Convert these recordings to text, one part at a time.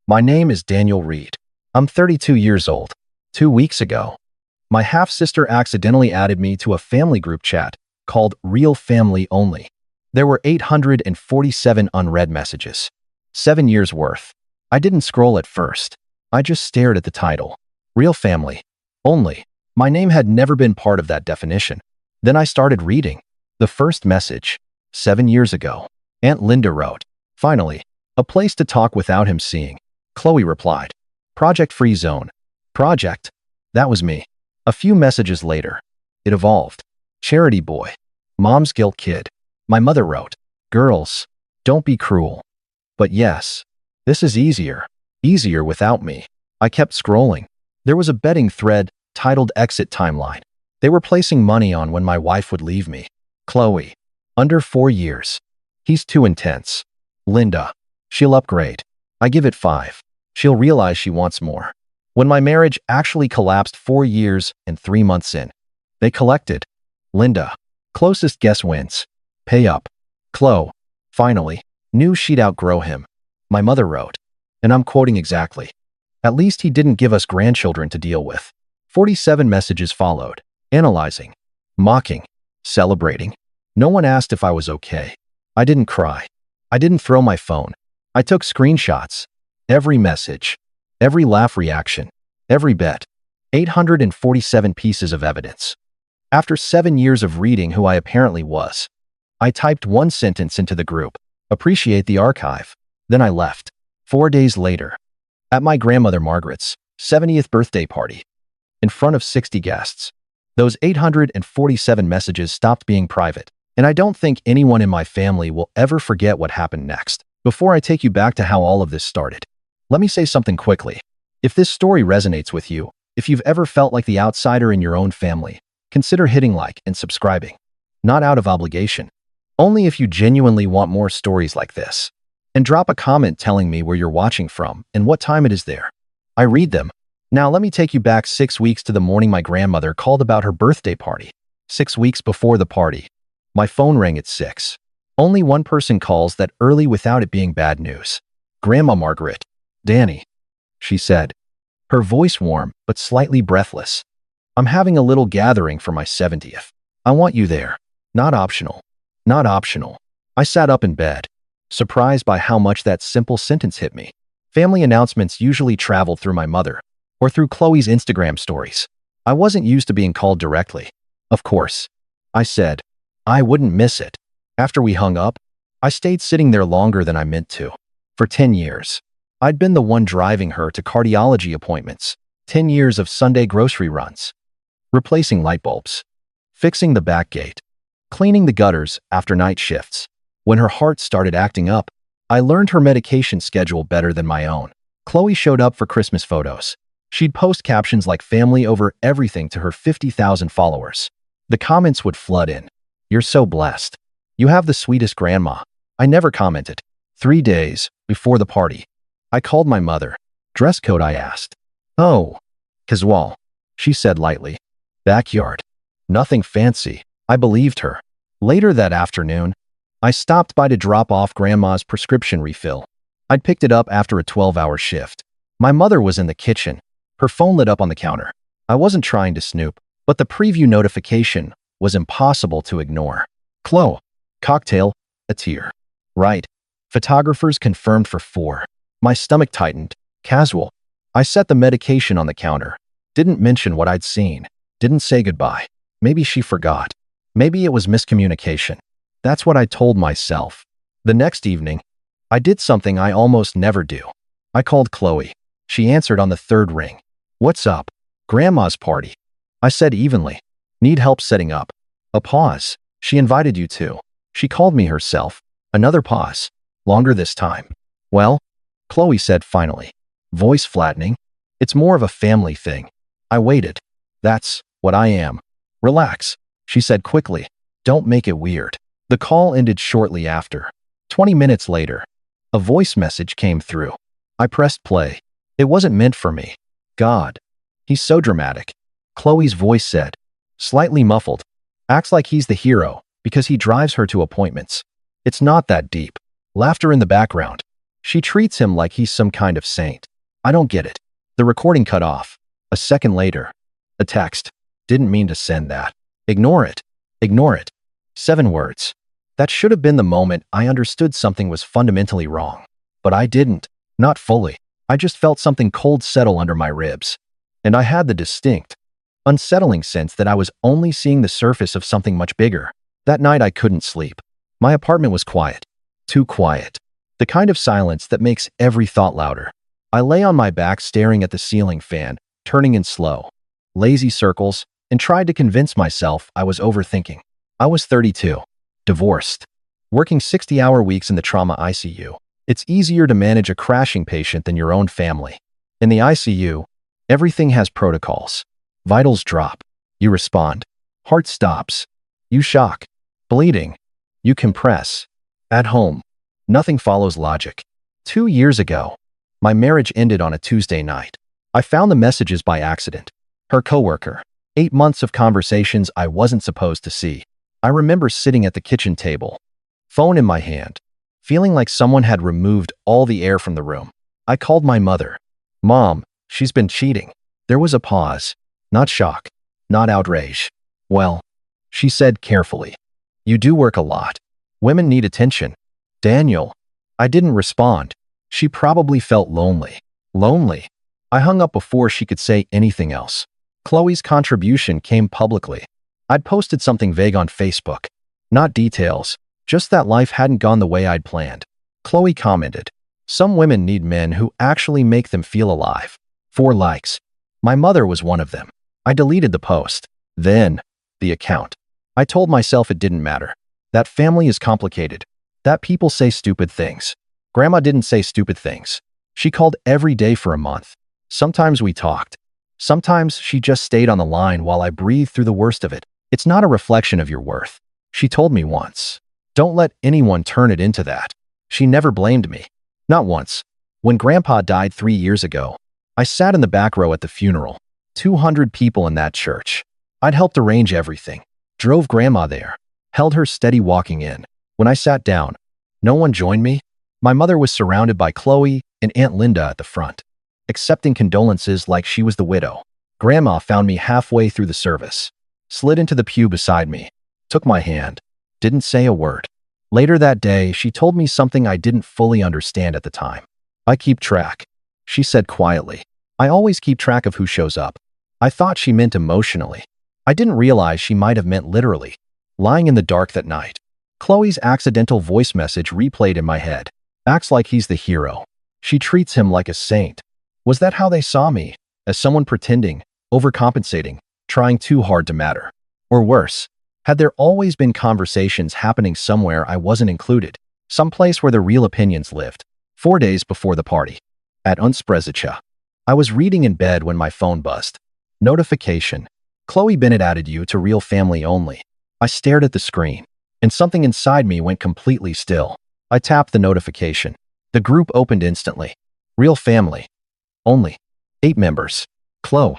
My name is Daniel Reed. I'm 32 years old. 2 weeks ago, my half-sister accidentally added me to a family group chat called Real Family Only. There were 847 unread messages. 7 years worth. I didn't scroll at first. I just stared at the title. Real Family Only. My name had never been part of that definition. Then I started reading. The first message. 7 years ago. Aunt Linda wrote. Finally, a place to talk without him seeing. Chloe replied. Project Free Zone. Project? That was me. A few messages later, it evolved. Charity boy. Mom's guilt kid. My mother wrote. Girls, don't be cruel. But yes, this is easier. Easier without me. I kept scrolling. There was a betting thread titled Exit Timeline. They were placing money on when my wife would leave me. Chloe. Under 4 years. He's too intense. Linda. She'll upgrade. I give it 5. She'll realize she wants more. When my marriage actually collapsed 4 years and 3 months in, they collected. Linda. Closest guess wins. Pay up. Chloe. Finally, knew she'd outgrow him. My mother wrote. And I'm quoting exactly. At least he didn't give us grandchildren to deal with. 47 messages followed. Analyzing. Mocking. Celebrating. No one asked if I was okay. I didn't cry. I didn't throw my phone. I took screenshots. Every message. Every laugh reaction. Every bet. 847 pieces of evidence. After 7 years of reading who I apparently was, I typed one sentence into the group. Appreciate the archive. Then I left. 4 days later, at my grandmother Margaret's 70th birthday party, in front of 60 guests, those 847 messages stopped being private, and I don't think anyone in my family will ever forget what happened next. Before I take you back to how all of this started, let me say something quickly. If this story resonates with you, if you've ever felt like the outsider in your own family, consider hitting like and subscribing. Not out of obligation, only if you genuinely want more stories like this. And drop a comment telling me where you're watching from and what time it is there. I read them. Now let me take you back 6 weeks to the morning my grandmother called about her birthday party. 6 weeks before the party, my phone rang at 6. Only one person calls that early without it being bad news. Grandma Margaret. Danny. She said. Her voice warm, but slightly breathless. I'm having a little gathering for my 70th. I want you there. Not optional. Not optional. I sat up in bed, surprised by how much that simple sentence hit me. Family announcements usually traveled through my mother, or through Chloe's Instagram stories. I wasn't used to being called directly. Of course. I said. I wouldn't miss it. After we hung up, I stayed sitting there longer than I meant to. For 10 years. I'd been the one driving her to cardiology appointments, 10 years of Sunday grocery runs, replacing light bulbs, fixing the back gate, cleaning the gutters after night shifts. When her heart started acting up, I learned her medication schedule better than my own. Chloe showed up for Christmas photos. She'd post captions like family over everything to her 50,000 followers. The comments would flood in. You're so blessed. You have the sweetest grandma. I never commented. 3 days before the party, I called my mother. Dress code, I asked. Oh, casual, she said lightly. Backyard. Nothing fancy. I believed her. Later that afternoon, I stopped by to drop off Grandma's prescription refill. I'd picked it up after a 12-hour shift. My mother was in the kitchen. Her phone lit up on the counter. I wasn't trying to snoop, but the preview notification was impossible to ignore. Chloe. Cocktail. A tear. Right. Photographers confirmed for 4. My stomach tightened. Casual. I set the medication on the counter. Didn't mention what I'd seen. Didn't say goodbye. Maybe she forgot. Maybe it was miscommunication. That's what I told myself. The next evening, I did something I almost never do. I called Chloe. She answered on the 3rd ring. What's up? Grandma's party. I said evenly. Need help setting up. A pause. She invited you to. She called me herself. Another pause. Longer this time. Well, Chloe said finally. Voice flattening. It's more of a family thing. I waited. That's what I am. Relax, she said quickly. Don't make it weird. The call ended shortly after. 20 minutes later, a voice message came through. I pressed play. It wasn't meant for me. God. He's so dramatic. Chloe's voice said. Slightly muffled. Acts like he's the hero because he drives her to appointments. It's not that deep. Laughter in the background. She treats him like he's some kind of saint. I don't get it. The recording cut off. A second later. A text. Didn't mean to send that. Ignore it. Ignore it. 7 words. That should have been the moment I understood something was fundamentally wrong. But I didn't. Not fully. I just felt something cold settle under my ribs. And I had the distinct, unsettling sense that I was only seeing the surface of something much bigger. That night I couldn't sleep. My apartment was quiet. Too quiet. The kind of silence that makes every thought louder. I lay on my back staring at the ceiling fan, turning in slow, lazy circles, and tried to convince myself I was overthinking. I was 32. Divorced. Working 60-hour weeks in the trauma ICU. It's easier to manage a crashing patient than your own family. In the ICU, everything has protocols. Vitals drop. You respond. Heart stops. You shock. Bleeding. You compress. At home, nothing follows logic. 2 years ago, my marriage ended on a Tuesday night. I found the messages by accident. Her coworker. 8 months of conversations I wasn't supposed to see. I remember sitting at the kitchen table, phone in my hand, feeling like someone had removed all the air from the room. I called my mother. Mom, she's been cheating. There was a pause. Not shock. Not outrage. Well, she said carefully. You do work a lot. Women need attention. Daniel. I didn't respond. She probably felt lonely. Lonely. I hung up before she could say anything else. Chloe's contribution came publicly. I'd posted something vague on Facebook. Not details, just that life hadn't gone the way I'd planned. Chloe commented, some women need men who actually make them feel alive. 4 likes. My mother was one of them. I deleted the post. Then, the account. I told myself it didn't matter. That family is complicated. That people say stupid things. Grandma didn't say stupid things. She called every day for a month. Sometimes we talked. Sometimes she just stayed on the line while I breathed through the worst of it. It's not a reflection of your worth. She told me once. Don't let anyone turn it into that. She never blamed me. Not once. When Grandpa died 3 years ago, I sat in the back row at the funeral. 200 people in that church. I'd helped arrange everything. Drove Grandma there. Held her steady walking in. When I sat down, no one joined me. My mother was surrounded by Chloe and Aunt Linda at the front, accepting condolences like she was the widow. Grandma found me halfway through the service. Slid into the pew beside me, took my hand, didn't say a word. Later that day, she told me something I didn't fully understand at the time. I keep track, she said quietly. I always keep track of who shows up. I thought she meant emotionally. I didn't realize she might have meant literally. Lying in the dark that night. Chloe's accidental voice message replayed in my head. Acts like he's the hero. She treats him like a saint. Was that how they saw me? As someone pretending, overcompensating, trying too hard to matter? Or worse, had there always been conversations happening somewhere I wasn't included? Someplace where the real opinions lived? 4 days before the party. At Unsprezicha. I was reading in bed when my phone buzzed. Notification. Chloe Bennett added you to Real Family Only. I stared at the screen, and something inside me went completely still. I tapped the notification. The group opened instantly. Real Family Only. 8 members. Chloe.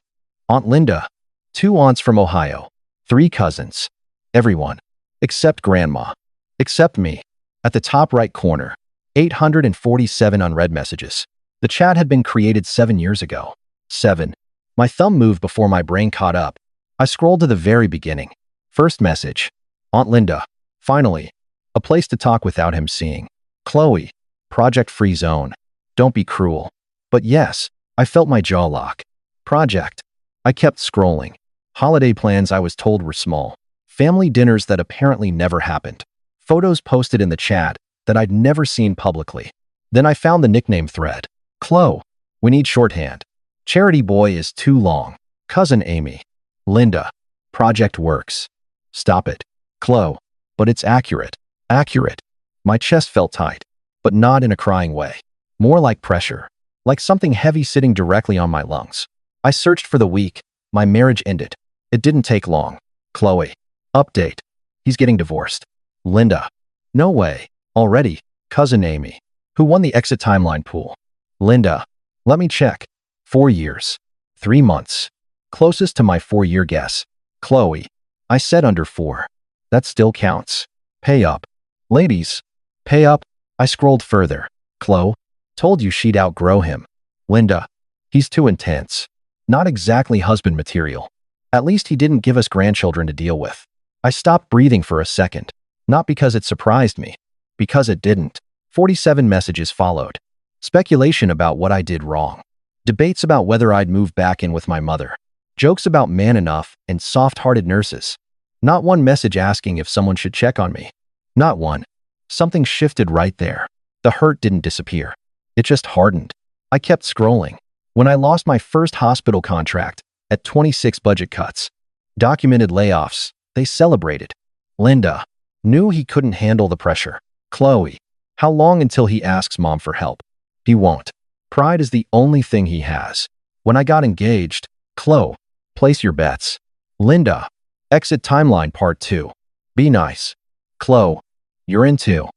Aunt Linda. 2 aunts from Ohio. 3 cousins. Everyone. Except Grandma. Except me. At the top right corner. 847 unread messages. The chat had been created 7 years ago. 7. My thumb moved before my brain caught up. I scrolled to the very beginning. First message. Aunt Linda. Finally. A place to talk without him seeing. Chloe. Project Free Zone. Don't be cruel. But yes, I felt my jaw lock. Project. I kept scrolling. Holiday plans I was told were small. Family dinners that apparently never happened. Photos posted in the chat that I'd never seen publicly. Then I found the nickname thread. Chloe. We need shorthand. Charity Boy is too long. Cousin Amy. Linda. Project Works. Stop it. Chloe. But it's accurate. Accurate. My chest felt tight, but not in a crying way. More like pressure. Like something heavy sitting directly on my lungs. I searched for the week. My marriage ended. It didn't take long. Chloe. Update. He's getting divorced. Linda. No way. Already. Cousin Amy. Who won the exit timeline pool? Linda. Let me check. 4 years. 3 months. Closest to my 4-year guess. Chloe. I said under 4. That still counts. Pay up. Ladies. Pay up. I scrolled further. Chloe. Told you she'd outgrow him. Linda, he's too intense. Not exactly husband material. At least he didn't give us grandchildren to deal with. I stopped breathing for a second. Not because it surprised me. Because it didn't. 47 messages followed. Speculation about what I did wrong. Debates about whether I'd move back in with my mother. Jokes about man enough and soft-hearted nurses. Not one message asking if someone should check on me. Not one. Something shifted right there. The hurt didn't disappear. It just hardened. I kept scrolling. When I lost my first hospital contract, at 26 budget cuts, documented layoffs, they celebrated. Linda knew he couldn't handle the pressure. Chloe, how long until he asks mom for help? He won't. Pride is the only thing he has. When I got engaged, Chloe, place your bets. Linda, exit timeline part 2. Be nice. Chloe, you're in too.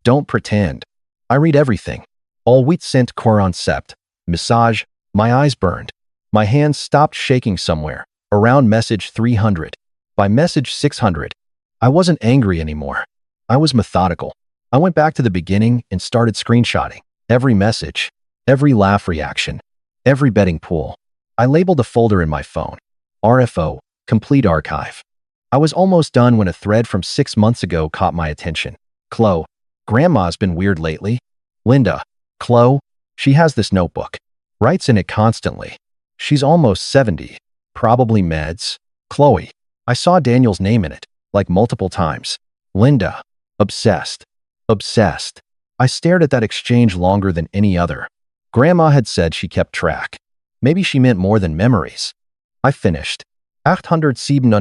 Don't pretend. I read everything. All wheat scent concept. Massage. My eyes burned. My hands stopped shaking somewhere. Around message 300. By message 600. I wasn't angry anymore. I was methodical. I went back to the beginning and started screenshotting. Every message. Every laugh reaction. Every betting pool. I labeled a folder in my phone. RFO. Complete archive. I was almost done when a thread from 6 months ago caught my attention. Chloe, Grandma's been weird lately. Linda, Chloe, she has this notebook. Writes in it constantly. She's almost 70. Probably meds. Chloe, I saw Daniel's name in it, like multiple times. Linda, obsessed. Obsessed. I stared at that exchange longer than any other. Grandma had said she kept track. Maybe she meant more than memories. I finished. 847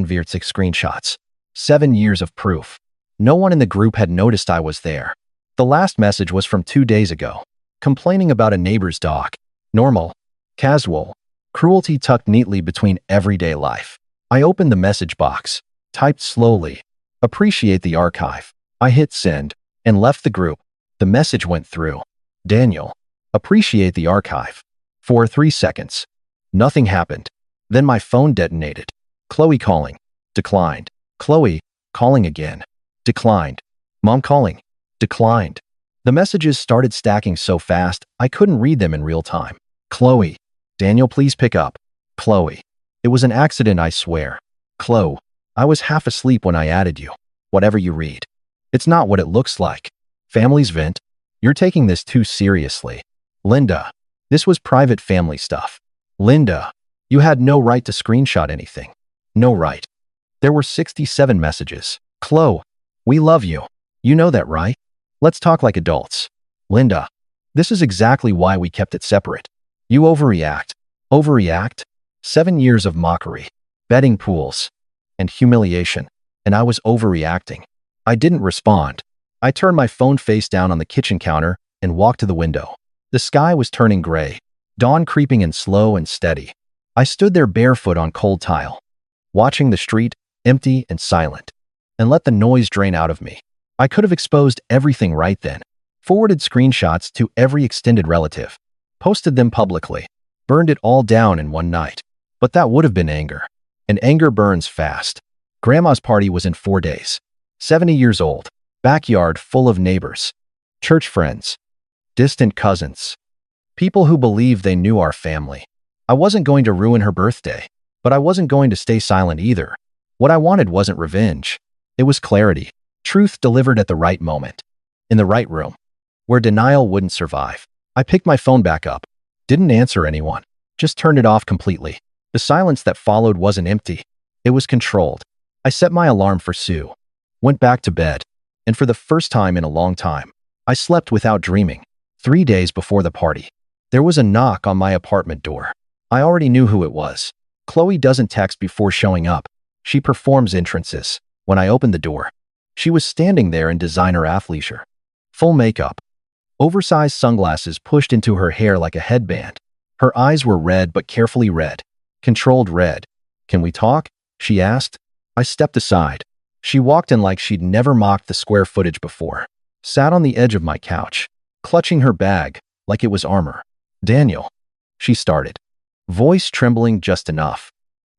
screenshots. 7 years of proof. No one in the group had noticed I was there. The last message was from 2 days ago. Complaining about a neighbor's dog. Normal. Casual. Cruelty tucked neatly between everyday life. I opened the message box. Typed slowly. Appreciate the archive. I hit send and left the group. The message went through. Daniel. Appreciate the archive. For 3 seconds. Nothing happened. Then my phone detonated. Chloe calling. Declined. Chloe calling again. Declined. Mom calling. Declined. The messages started stacking so fast, I couldn't read them in real time. Chloe. Daniel, please pick up. Chloe. It was an accident, I swear. Chloe. I was half asleep when I added you. Whatever you read. It's not what it looks like. Families vent. You're taking this too seriously. Linda. This was private family stuff. Linda. You had no right to screenshot anything. No right. There were 67 messages. Chloe. We love you. You know that, right? Let's talk like adults. Linda. This is exactly why we kept it separate. You overreact. Overreact? 7 years of mockery, betting pools, and humiliation. And I was overreacting. I didn't respond. I turned my phone face down on the kitchen counter and walked to the window. The sky was turning gray, dawn creeping in slow and steady. I stood there barefoot on cold tile, watching the street, empty and silent, and let the noise drain out of me. I could have exposed everything right then, forwarded screenshots to every extended relative, posted them publicly, burned it all down in one night. But that would have been anger, and anger burns fast. Grandma's party was in 4 days. 70 years old, backyard full of neighbors, church friends, distant cousins, people who believed they knew our family. I wasn't going to ruin her birthday, but I wasn't going to stay silent either. What I wanted wasn't revenge. It was clarity, truth delivered at the right moment, in the right room, where denial wouldn't survive. I picked my phone back up, didn't answer anyone, just turned it off completely. The silence that followed wasn't empty. It was controlled. I set my alarm for Sue, went back to bed, and for the first time in a long time, I slept without dreaming. 3 days before the party, there was a knock on my apartment door. I already knew who it was. Chloe doesn't text before showing up. She performs entrances. When I opened the door, she was standing there in designer athleisure. Full makeup. Oversized sunglasses pushed into her hair like a headband. Her eyes were red but carefully red. Controlled red. Can we talk? She asked. I stepped aside. She walked in like she'd never mocked the square footage before. Sat on the edge of my couch, clutching her bag like it was armor. Daniel, she started, voice trembling just enough.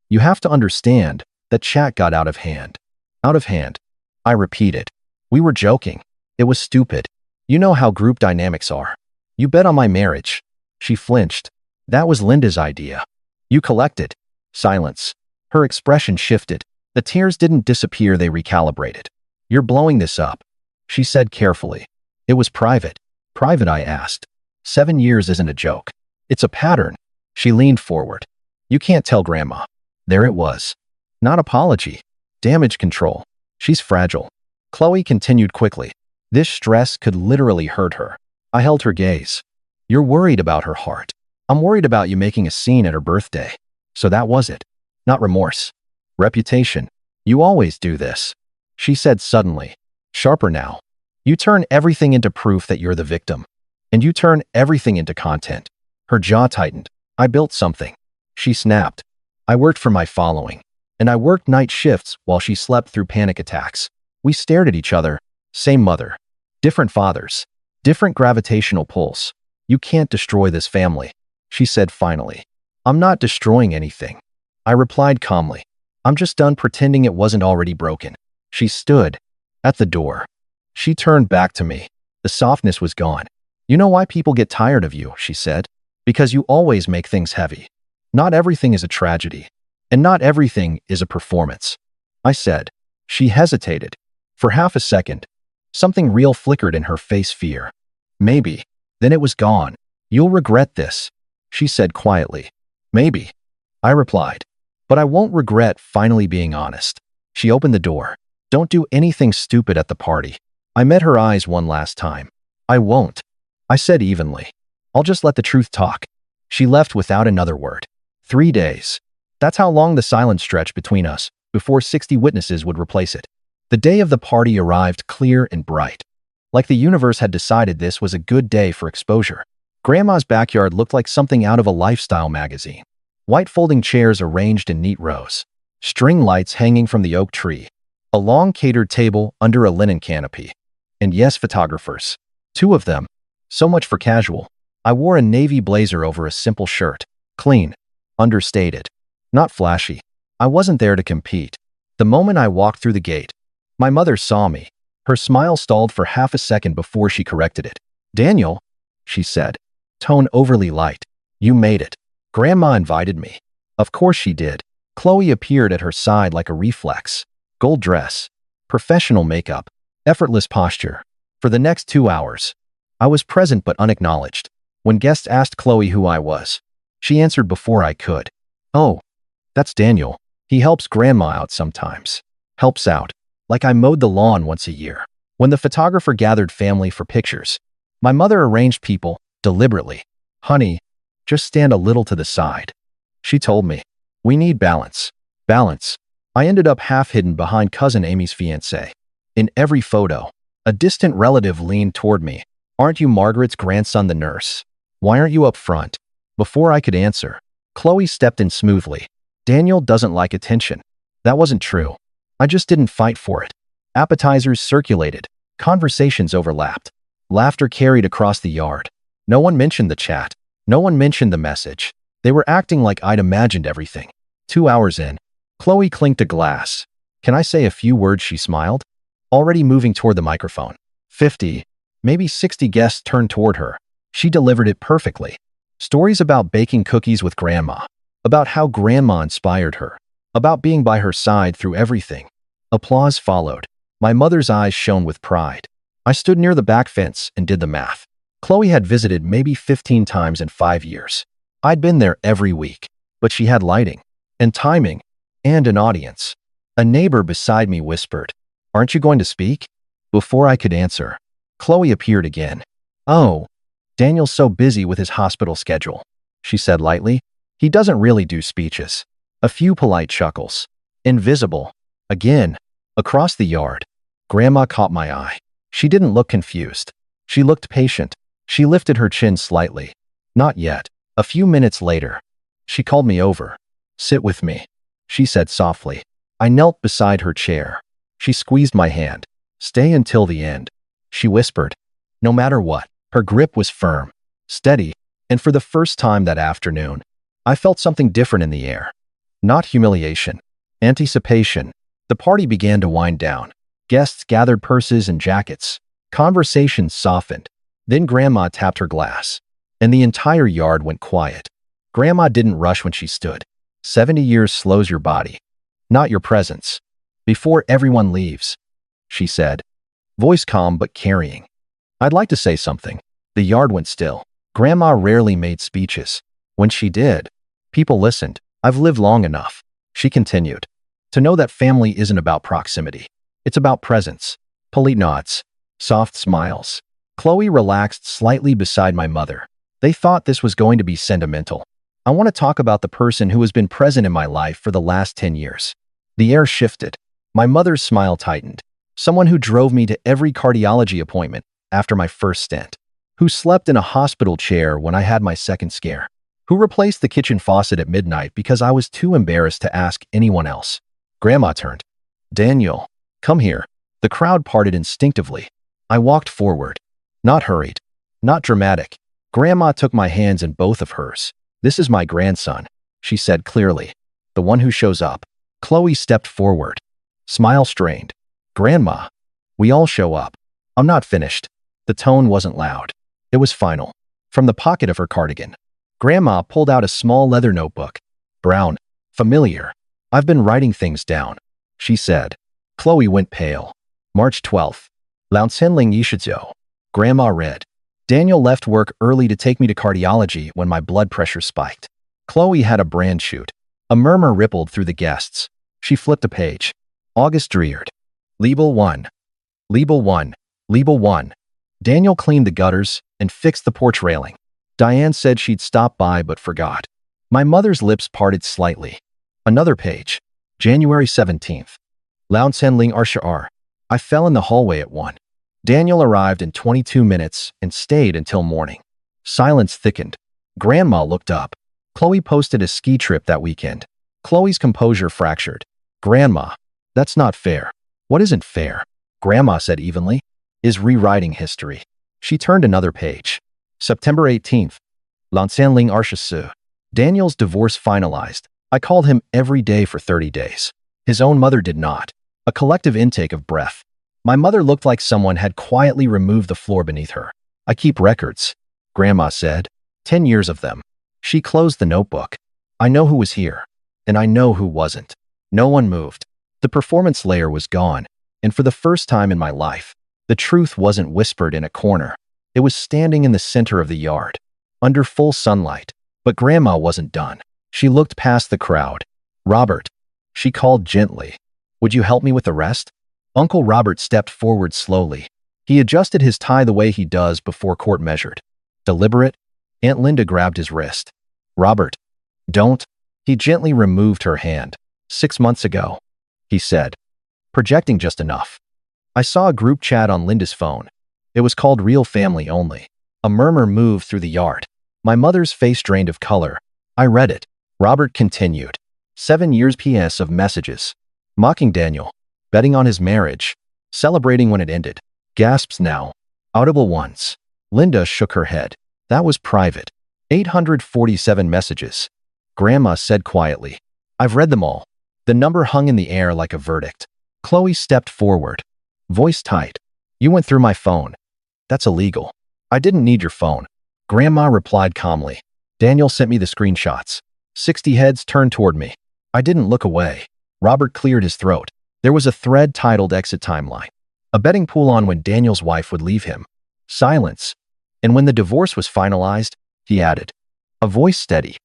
You have to understand that chat got out of hand. Out of hand. I repeated. We were joking. It was stupid. You know how group dynamics are. You bet on my marriage. She flinched. That was Linda's idea. You collected. Silence. Her expression shifted. The tears didn't disappear, they recalibrated. You're blowing this up, she said carefully. It was private. Private, I asked. 7 years isn't a joke. It's a pattern. She leaned forward. You can't tell Grandma. There it was. Not apology. Damage control. She's fragile. Chloe continued quickly. This stress could literally hurt her. I held her gaze. You're worried about her heart. I'm worried about you making a scene at her birthday. So that was it. Not remorse. Reputation. You always do this. She said suddenly. Sharper now. You turn everything into proof that you're the victim. And you turn everything into content. Her jaw tightened. I built something. She snapped. I worked for my following. And I worked night shifts while she slept through panic attacks. We stared at each other. Same mother. Different fathers. Different gravitational pulls. You can't destroy this family, she said finally. I'm not destroying anything. I replied calmly. I'm just done pretending it wasn't already broken. She stood at the door. She turned back to me. The softness was gone. You know why people get tired of you, she said. Because you always make things heavy. Not everything is a tragedy. And not everything is a performance. I said. She hesitated. For half a second. Something real flickered in her face, fear. Maybe. Then it was gone. You'll regret this, she said quietly. Maybe. I replied. But I won't regret finally being honest. She opened the door. Don't do anything stupid at the party. I met her eyes one last time. I won't. I said evenly. I'll just let the truth talk. She left without another word. 3 days. That's how long the silence stretched between us, before 60 witnesses would replace it. The day of the party arrived clear and bright. Like the universe had decided this was a good day for exposure. Grandma's backyard looked like something out of a lifestyle magazine. White folding chairs arranged in neat rows. String lights hanging from the oak tree. A long catered table under a linen canopy. And yes, photographers. 2 of them. So much for casual. I wore a navy blazer over a simple shirt. Clean. Understated. Not flashy. I wasn't there to compete. The moment I walked through the gate, my mother saw me. Her smile stalled for half a second before she corrected it. Daniel, she said, tone overly light. You made it. Grandma invited me. Of course she did. Chloe appeared at her side like a reflex. Gold dress. Professional makeup. Effortless posture. For the next 2 hours, I was present but unacknowledged. When guests asked Chloe who I was, she answered before I could. Oh, that's Daniel. He helps Grandma out sometimes. Helps out. Like I mowed the lawn once a year. When the photographer gathered family for pictures, my mother arranged people deliberately. Honey, just stand a little to the side. She told me. We need balance. Balance. I ended up half hidden behind cousin Amy's fiancé. In every photo, a distant relative leaned toward me. Aren't you Margaret's grandson, the nurse? Why aren't you up front? Before I could answer, Chloe stepped in smoothly. Daniel doesn't like attention. That wasn't true. I just didn't fight for it. Appetizers circulated. Conversations overlapped. Laughter carried across the yard. No one mentioned the chat. No one mentioned the message. They were acting like I'd imagined everything. 2 hours in, Chloe clinked a glass. Can I say a few words? She smiled, already moving toward the microphone. 50, maybe 60 guests turned toward her. She delivered it perfectly. Stories about baking cookies with Grandma. About how Grandma inspired her. About being by her side through everything. Applause followed. My mother's eyes shone with pride. I stood near the back fence and did the math. Chloe had visited maybe 15 times in 5 years. I'd been there every week, but she had lighting, and timing, and an audience. A neighbor beside me whispered, "Aren't you going to speak?" Before I could answer, Chloe appeared again. "Oh, Daniel's so busy with his hospital schedule," she said lightly. "He doesn't really do speeches." A few polite chuckles. Invisible. Again. Across the yard. Grandma caught my eye. She didn't look confused. She looked patient. She lifted her chin slightly. Not yet. A few minutes later, she called me over. "Sit with me," she said softly. I knelt beside her chair. She squeezed my hand. "Stay until the end," she whispered. No matter what, her grip was firm, steady, and for the first time that afternoon, I felt something different in the air. Not humiliation. Anticipation. The party began to wind down. Guests gathered purses and jackets. Conversations softened. Then Grandma tapped her glass, and the entire yard went quiet. Grandma didn't rush when she stood. 70 years slows your body, not your presence. Before everyone leaves, she said, voice calm but carrying. I'd like to say something. The yard went still. Grandma rarely made speeches. When she did, people listened. I've lived long enough, she continued, to know that family isn't about proximity. It's about presence. Polite nods, soft smiles. Chloe relaxed slightly beside my mother. They thought this was going to be sentimental. I want to talk about the person who has been present in my life for the last 10 years. The air shifted. My mother's smile tightened. Someone who drove me to every cardiology appointment after my first stent. Who slept in a hospital chair when I had my second scare. Who replaced the kitchen faucet at midnight because I was too embarrassed to ask anyone else. Grandma turned. Daniel, come here. The crowd parted instinctively. I walked forward. Not hurried. Not dramatic. Grandma took my hands in both of hers. This is my grandson, she said clearly. The one who shows up. Chloe stepped forward. Smile strained. Grandma. We all show up. I'm not finished. The tone wasn't loud. It was final. From the pocket of her cardigan, Grandma pulled out a small leather notebook. Brown. Familiar. I've been writing things down, she said. Chloe went pale. March 12th. Launsenling Yishizuo. Grandma read. Daniel left work early to take me to cardiology when my blood pressure spiked. Chloe had a brand shoot. A murmur rippled through the guests. She flipped a page. August dreared. Label 1. Label 1. Label 1. Daniel cleaned the gutters and fixed the porch railing. Diane said she'd stop by but forgot. My mother's lips parted slightly. Another page. January 17th. Launsenling Arshar. I fell in the hallway at 1. Daniel arrived in 22 minutes and stayed until morning. Silence thickened. Grandma looked up. Chloe posted a ski trip that weekend. Chloe's composure fractured. Grandma, that's not fair. What isn't fair? Grandma said evenly. Is rewriting history. She turned another page. September 18th. Launsenling Arshasu. Daniel's divorce finalized. I called him every day for 30 days. His own mother did not. A collective intake of breath. My mother looked like someone had quietly removed the floor beneath her. I keep records, Grandma said. 10 years of them. She closed the notebook. I know who was here, and I know who wasn't. No one moved. The performance layer was gone, and for the first time in my life, the truth wasn't whispered in a corner. It was standing in the center of the yard, under full sunlight. But Grandma wasn't done. She looked past the crowd. Robert, she called gently. Would you help me with the rest? Uncle Robert stepped forward slowly. He adjusted his tie the way he does before court measured. Deliberate, Aunt Linda grabbed his wrist. Robert, don't. He gently removed her hand. 6 months ago, he said, projecting just enough. I saw a group chat on Linda's phone. It was called Real Family Only. A murmur moved through the yard. My mother's face drained of color. I read it. Robert continued. 7 years PS of messages. Mocking Daniel. Betting on his marriage. Celebrating when it ended. Gasps now. Audible ones. Linda shook her head. That was private. 847 messages. Grandma said quietly. I've read them all. The number hung in the air like a verdict. Chloe stepped forward. Voice tight. You went through my phone. That's illegal. I didn't need your phone. Grandma replied calmly. Daniel sent me the screenshots. 60 heads turned toward me. I didn't look away. Robert cleared his throat. There was a thread titled Exit Timeline. A betting pool on when Daniel's wife would leave him. Silence. And when the divorce was finalized, he added. A voice steady.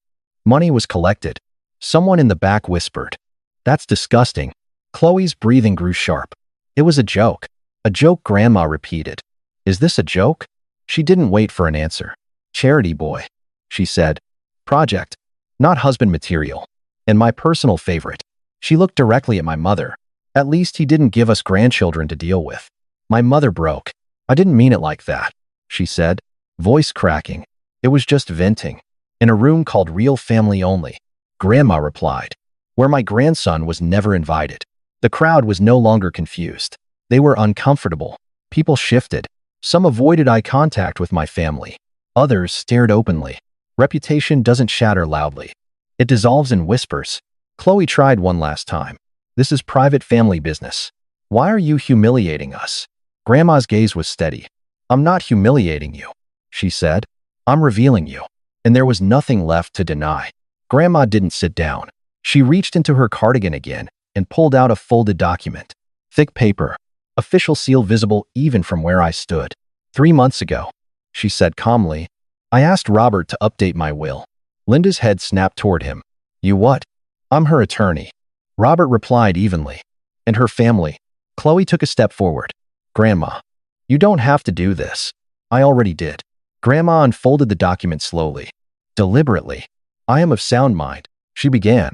Money was collected. Someone in the back whispered. That's disgusting. Chloe's breathing grew sharp. It was a joke. A joke, Grandma repeated. Is this a joke? She didn't wait for an answer. Charity boy, she said. Project, not husband material. And my personal favorite. She looked directly at my mother. At least he didn't give us grandchildren to deal with. My mother broke. I didn't mean it like that, she said, voice cracking. It was just venting. In a room called Real Family Only, Grandma replied, where my grandson was never invited. The crowd was no longer confused. They were uncomfortable. People shifted. Some avoided eye contact with my family. Others stared openly. Reputation doesn't shatter loudly. It dissolves in whispers. Chloe tried one last time. This is private family business. Why are you humiliating us? Grandma's gaze was steady. I'm not humiliating you, she said. I'm revealing you. And there was nothing left to deny. Grandma didn't sit down. She reached into her cardigan again and pulled out a folded document. Thick paper. Official seal visible even from where I stood. 3 months ago, she said calmly, I asked Robert to update my will. Linda's head snapped toward him. You what? I'm her attorney. Robert replied evenly. And her family. Chloe took a step forward. Grandma, you don't have to do this. I already did. Grandma unfolded the document slowly. Deliberately. I am of sound mind, she began.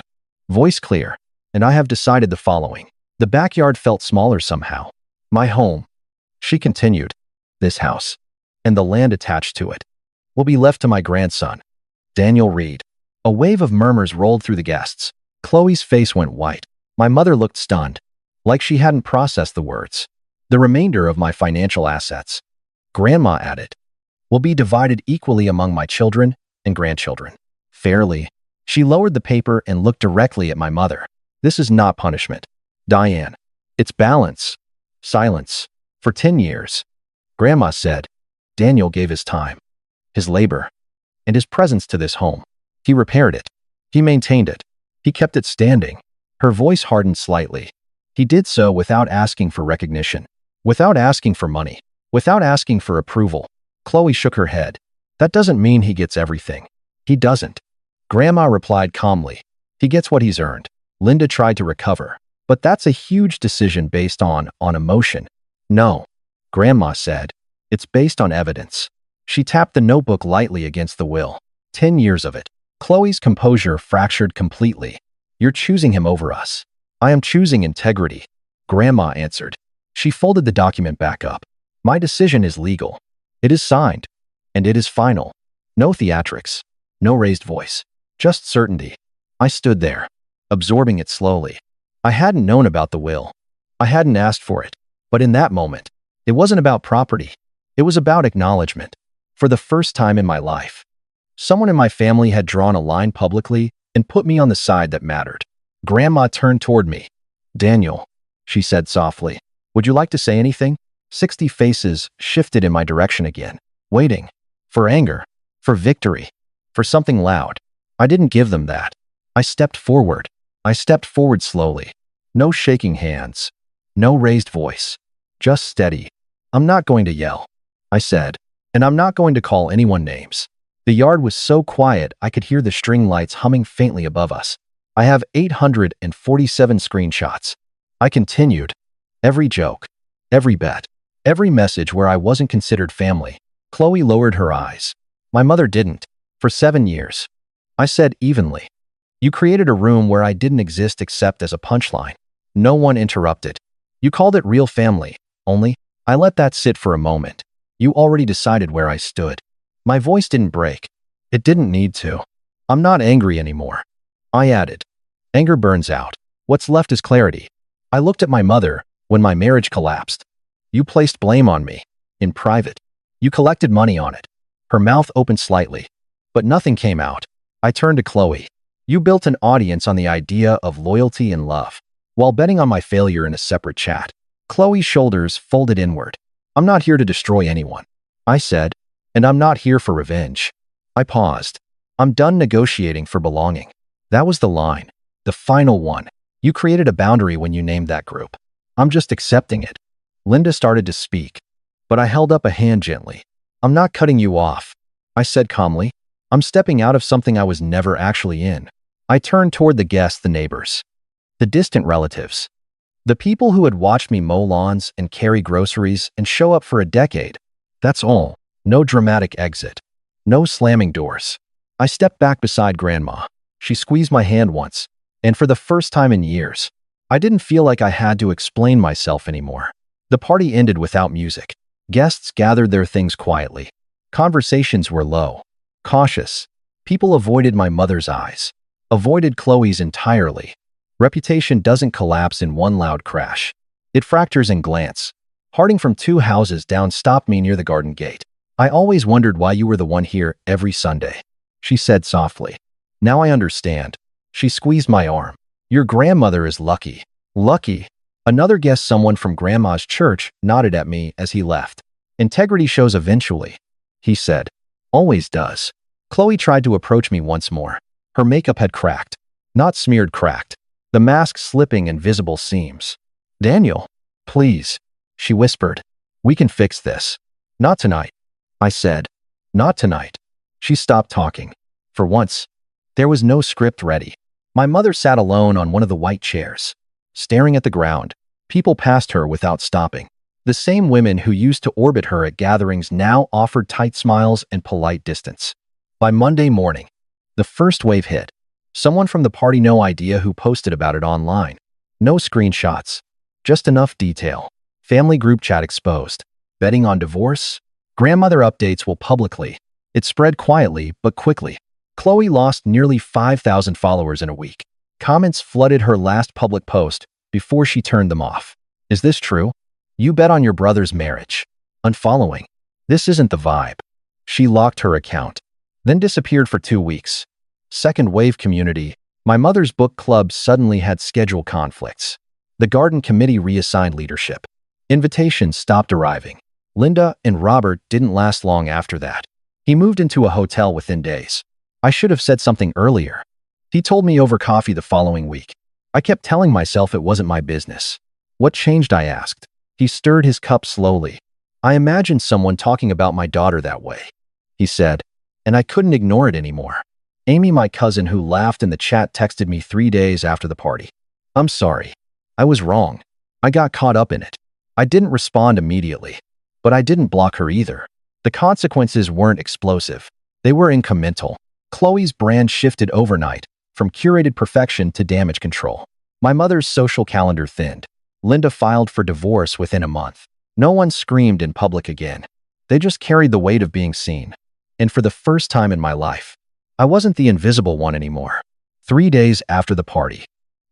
Voice clear. And I have decided the following. The backyard felt smaller somehow. My home, she continued. This house. And the land attached to it. Will be left to my grandson. Daniel Reed. A wave of murmurs rolled through the guests. Chloe's face went white. My mother looked stunned. Like she hadn't processed the words. The remainder of my financial assets, Grandma added, will be divided equally among my children and grandchildren. Fairly. She lowered the paper and looked directly at my mother. This is not punishment, Diane. It's balance. Silence. For 10 years. Grandma said, Daniel gave his time, his labor, and his presence to this home. He repaired it. He maintained it. He kept it standing. Her voice hardened slightly. He did so without asking for recognition, without asking for money, without asking for approval. Chloe shook her head. That doesn't mean he gets everything. He doesn't. Grandma replied calmly. He gets what he's earned. Linda tried to recover. But that's a huge decision based on emotion. No, Grandma said. It's based on evidence. She tapped the notebook lightly against the will. 10 years of it. Chloe's composure fractured completely. You're choosing him over us. I am choosing integrity, Grandma answered. She folded the document back up. My decision is legal. It is signed. And it is final. No theatrics. No raised voice. Just certainty. I stood there, absorbing it slowly. I hadn't known about the will. I hadn't asked for it. But in that moment, it wasn't about property. It was about acknowledgement. For the first time in my life, someone in my family had drawn a line publicly and put me on the side that mattered. Grandma turned toward me. Daniel, she said softly, would you like to say anything? 60 faces shifted in my direction again, waiting. For anger. For victory. For something loud. I didn't give them that. I stepped forward. I stepped forward slowly. No shaking hands. No raised voice. Just steady. I'm not going to yell, I said. And I'm not going to call anyone names. The yard was so quiet I could hear the string lights humming faintly above us. I have 847 screenshots. I continued. Every joke. Every bet. Every message where I wasn't considered family. Chloe lowered her eyes. My mother didn't. For 7 years. I said evenly. You created a room where I didn't exist except as a punchline. No one interrupted. You called it real family. Only, I let that sit for a moment. You already decided where I stood. My voice didn't break. It didn't need to. I'm not angry anymore. I added. Anger burns out. What's left is clarity. I looked at my mother when my marriage collapsed. You placed blame on me. In private. You collected money on it. Her mouth opened slightly. But nothing came out. I turned to Chloe. You built an audience on the idea of loyalty and love, while betting on my failure in a separate chat. Chloe's shoulders folded inward. I'm not here to destroy anyone, I said, and I'm not here for revenge. I paused. I'm done negotiating for belonging. That was the line. The final one. You created a boundary when you named that group. I'm just accepting it. Linda started to speak, but I held up a hand gently. I'm not cutting you off, I said calmly. I'm stepping out of something I was never actually in. I turned toward the guests, the neighbors, the distant relatives, the people who had watched me mow lawns and carry groceries and show up for a decade. That's all. No dramatic exit. No slamming doors. I stepped back beside Grandma. She squeezed my hand once, and for the first time in years, I didn't feel like I had to explain myself anymore. The party ended without music. Guests gathered their things quietly. Conversations were low, cautious. People avoided my mother's eyes, avoided Chloe's entirely. Reputation doesn't collapse in one loud crash. It fractures in glance. Harding from 2 houses down stopped me near the garden gate. I always wondered why you were the one here every Sunday, she said softly. Now I understand. She squeezed my arm. Your grandmother is lucky. Lucky. Another guest, someone from Grandma's church, nodded at me as he left. Integrity shows eventually, he said. Always does. Chloe tried to approach me once more. Her makeup had cracked. Not smeared, cracked. The mask slipping in visible seams. Daniel, please, she whispered. We can fix this. Not tonight, I said. Not tonight. She stopped talking. For once, there was no script ready. My mother sat alone on one of the white chairs, staring at the ground. People passed her without stopping. The same women who used to orbit her at gatherings now offered tight smiles and polite distance. By Monday morning, the first wave hit. Someone from the party, no idea who, posted about it online. No screenshots, just enough detail. Family group chat exposed. Betting on divorce? Grandmother updates will publicly. It spread quietly but quickly. Chloe lost nearly 5,000 followers in a week. Comments flooded her last public post before she turned them off. Is this true? You bet on your brother's marriage. Unfollowing. This isn't the vibe. She locked her account, then disappeared for 2 weeks. Second wave community. My mother's book club suddenly had schedule conflicts. The garden committee reassigned leadership. Invitations stopped arriving. Linda and Robert didn't last long after that. He moved into a hotel within days. I should have said something earlier. He told me over coffee the following week. I kept telling myself it wasn't my business. What changed, I asked. He stirred his cup slowly. I imagined someone talking about my daughter that way, he said, and I couldn't ignore it anymore. Amy, my cousin who laughed in the chat, texted me 3 days after the party. I'm sorry. I was wrong. I got caught up in it. I didn't respond immediately, but I didn't block her either. The consequences weren't explosive. They were incremental. Chloe's brand shifted overnight, from curated perfection to damage control. My mother's social calendar thinned. Linda filed for divorce within a month. No one screamed in public again. They just carried the weight of being seen. And for the first time in my life, I wasn't the invisible one anymore. 3 days after the party,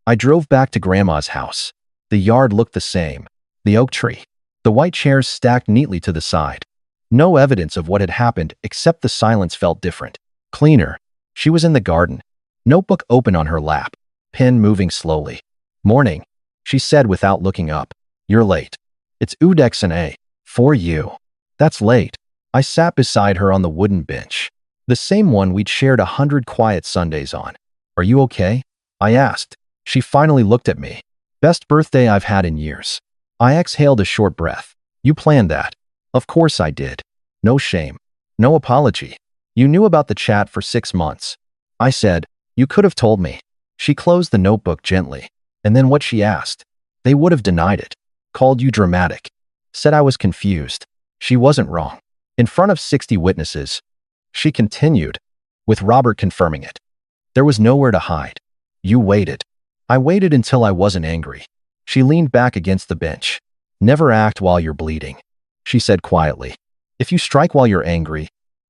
I drove back to Grandma's house. The yard looked the same. The oak tree. The white chairs stacked neatly to the side. No evidence of what had happened except the silence felt different. Cleaner. She was in the garden. Notebook open on her lap. Pen moving slowly. Morning, she said without looking up. You're late. It's Udex and A. For you. That's late. I sat beside her on the wooden bench. The same one we'd shared 100 quiet Sundays on. Are you okay? I asked. She finally looked at me. Best birthday I've had in years. I exhaled a short breath. You planned that. Of course I did. No shame. No apology. You knew about the chat for 6 months. I said, you could have told me. She closed the notebook gently. And then what she asked? They would have denied it. Called you dramatic. Said I was confused. She wasn't wrong. In front of 60 witnesses, she continued, with Robert confirming it. There was nowhere to hide. You waited. I waited until I wasn't angry. She leaned back against the bench. Never act while you're bleeding, she said quietly. If you strike while you're angry,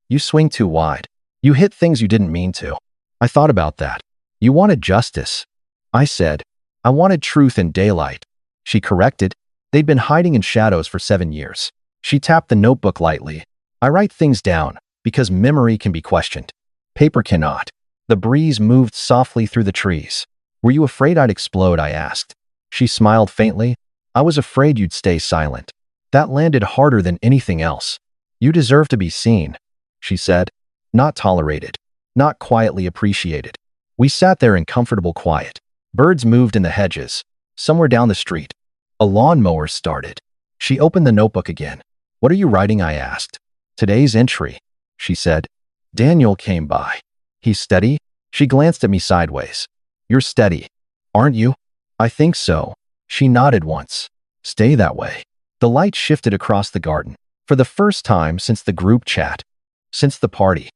you swing too wide. You hit things you didn't mean to. I thought about that. You wanted justice. I said, I wanted truth in daylight. She corrected. They'd been hiding in shadows for 7 years. She tapped the notebook lightly. I write things down because memory can be questioned. Paper cannot. The breeze moved softly through the trees. Were you afraid I'd explode? I asked. She smiled faintly. I was afraid you'd stay silent. That landed harder than anything else. You deserve to be seen, she said. Not tolerated. Not quietly appreciated. We sat there in comfortable quiet. Birds moved in the hedges. Somewhere down the street, a lawnmower started. She opened the notebook again. What are you writing? I asked. Today's entry, she said. Daniel came by. He's steady? She glanced at me sideways. You're steady, aren't you? I think so. She nodded once. Stay that way. The light shifted across the garden. For the first time since the group chat, since the party,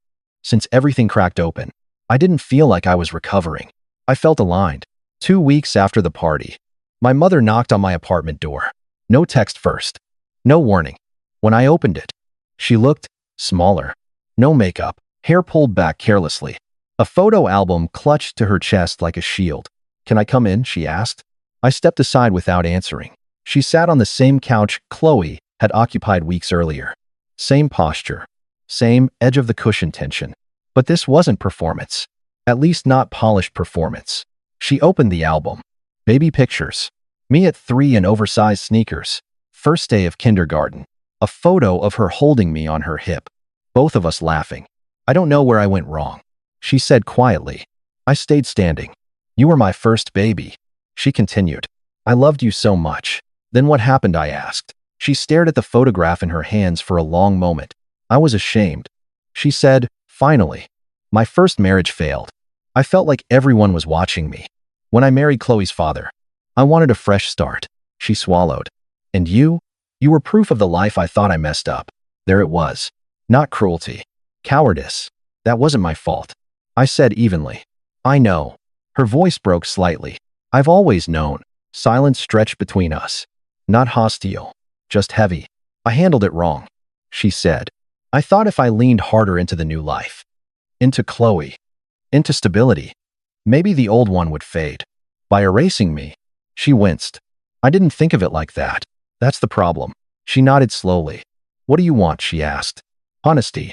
since everything cracked open, I didn't feel like I was recovering. I felt aligned. 2 weeks after the party, my mother knocked on my apartment door. No text first. No warning. When I opened it, she looked smaller. No makeup. Hair pulled back carelessly. A photo album clutched to her chest like a shield. Can I come in? She asked. I stepped aside without answering. She sat on the same couch Chloe had occupied weeks earlier. Same posture. Same edge of the cushion tension. But this wasn't performance. At least not polished performance. She opened the album. Baby pictures. Me at 3 in oversized sneakers. First day of kindergarten. A photo of her holding me on her hip. Both of us laughing. I don't know where I went wrong. She said quietly. I stayed standing. You were my first baby. She continued. I loved you so much. Then what happened, I asked. She stared at the photograph in her hands for a long moment. I was ashamed. She said, finally. My first marriage failed. I felt like everyone was watching me. When I married Chloe's father, I wanted a fresh start. She swallowed. And you? You were proof of the life I thought I messed up. There it was. Not cruelty. Cowardice. That wasn't my fault. I said evenly. I know. Her voice broke slightly. I've always known. Silence stretched between us. Not hostile. Just heavy. I handled it wrong. She said. I thought if I leaned harder into the new life. Into Chloe. Into stability. Maybe the old one would fade. By erasing me. She winced. I didn't think of it like that. That's the problem. She nodded slowly. What do you want? She asked. Honesty.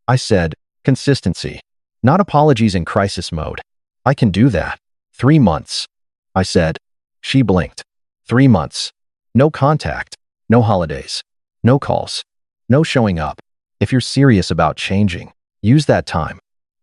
I said. Consistency. Not apologies in crisis mode. I can do that. 3 months. I said. She blinked. 3 months. No contact. No holidays. No calls. No showing up. If you're serious about changing, use that time.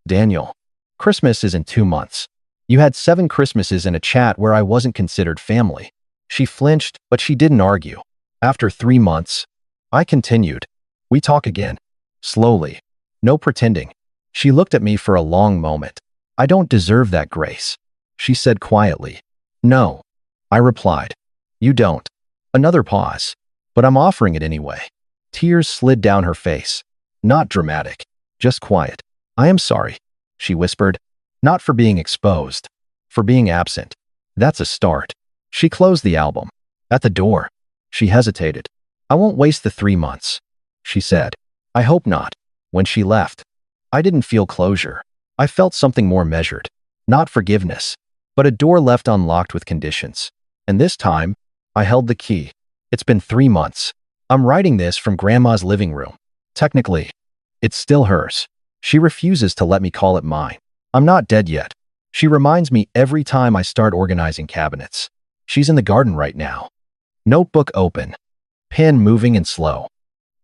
Daniel. Christmas is in 2 months. You had 7 Christmases in a chat where I wasn't considered family. She flinched, but she didn't argue. After 3 months, I continued. We talk again. Slowly. No pretending. She looked at me for a long moment. I don't deserve that grace. She said quietly. No. I replied. You don't. Another pause. But I'm offering it anyway. Tears slid down her face. Not dramatic. Just quiet. I am sorry. She whispered. Not for being exposed. For being absent. That's a start. She closed the album. At the door. She hesitated. I won't waste the 3 months. She said. I hope not. When she left, I didn't feel closure. I felt something more measured. Not forgiveness, but a door left unlocked with conditions. And this time, I held the key. It's been 3 months. I'm writing this from Grandma's living room. Technically, it's still hers. She refuses to let me call it mine. I'm not dead yet. She reminds me every time I start organizing cabinets. She's in the garden right now. Notebook open. Pen moving and slow.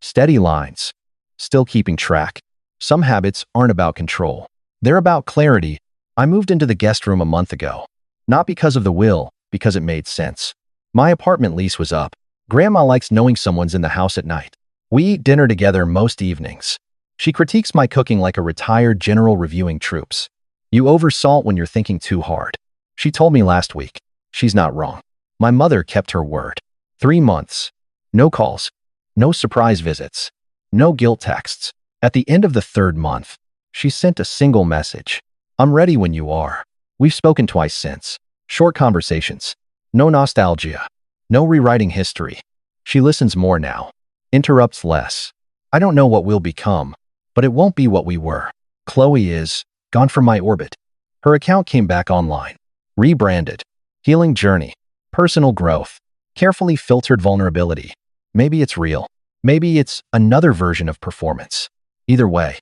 Steady lines. Still keeping track. Some habits aren't about control. They're about clarity. I moved into the guest room a month ago. Not because of the will, because it made sense. My apartment lease was up. Grandma likes knowing someone's in the house at night. We eat dinner together most evenings. She critiques my cooking like a retired general reviewing troops. You oversalt when you're thinking too hard. She told me last week. She's not wrong. My mother kept her word. 3 months. No calls. No surprise visits. No guilt texts. At the end of the 3rd month, she sent a single message. I'm ready when you are. We've spoken twice since. Short conversations. No nostalgia. No rewriting history. She listens more now. Interrupts less. I don't know what we'll become, but it won't be what we were. Chloe is gone from my orbit. Her account came back online. Rebranded. Healing journey. Personal growth. Carefully filtered vulnerability. Maybe it's real. Maybe it's another version of performance. Either way,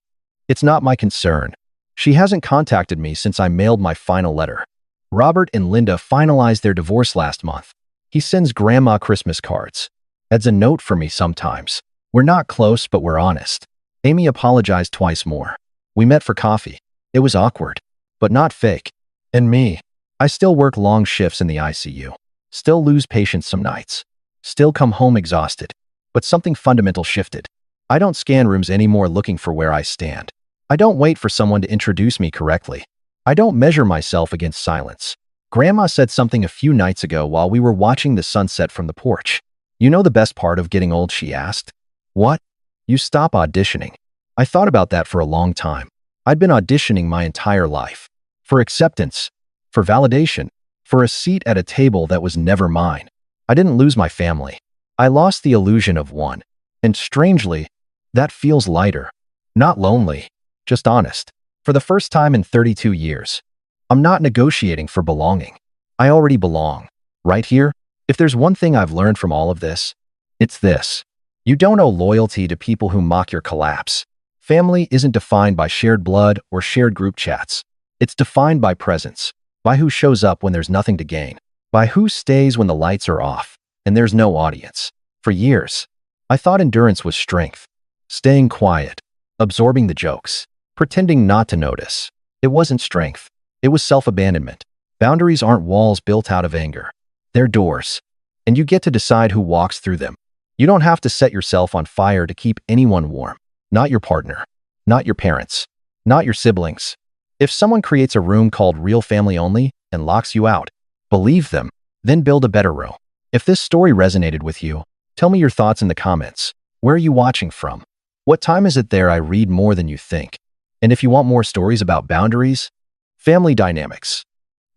it's not my concern. She hasn't contacted me since I mailed my final letter. Robert and Linda finalized their divorce last month. He sends Grandma Christmas cards. Adds a note for me sometimes. We're not close, but we're honest. Amy apologized twice more. We met for coffee. It was awkward, but not fake. And me, I still work long shifts in the ICU. Still lose patience some nights. Still come home exhausted. But something fundamental shifted. I don't scan rooms anymore looking for where I stand. I don't wait for someone to introduce me correctly. I don't measure myself against silence. Grandma said something a few nights ago while we were watching the sunset from the porch. You know the best part of getting old, she asked. What? You stop auditioning. I thought about that for a long time. I'd been auditioning my entire life. For acceptance. For validation. For a seat at a table that was never mine. I didn't lose my family. I lost the illusion of one. And strangely, that feels lighter. Not lonely. Just honest. For the first time in 32 years. I'm not negotiating for belonging. I already belong. Right here? If there's one thing I've learned from all of this, it's this. You don't owe loyalty to people who mock your collapse. Family isn't defined by shared blood or shared group chats. It's defined by presence. By who shows up when there's nothing to gain. By who stays when the lights are off and there's no audience. For years, I thought endurance was strength, staying quiet, absorbing the jokes, pretending not to notice. It wasn't strength. It was self-abandonment. Boundaries aren't walls built out of anger. They're doors, and you get to decide who walks through them. You don't have to set yourself on fire to keep anyone warm. Not your partner, not your parents, not your siblings. If someone creates a room called Real Family Only and locks you out, believe them, then build a better room. If this story resonated with you, tell me your thoughts in the comments. Where are you watching from? What time is it there? I read more than you think. And if you want more stories about boundaries, family dynamics,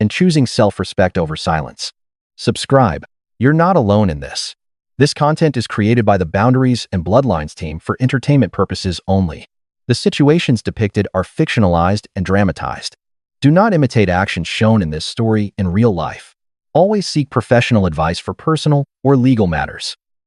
and choosing self-respect over silence, subscribe. You're not alone in this. This content is created by the Boundaries and Bloodlines team for entertainment purposes only. The situations depicted are fictionalized and dramatized. Do not imitate actions shown in this story in real life. Always seek professional advice for personal or legal matters.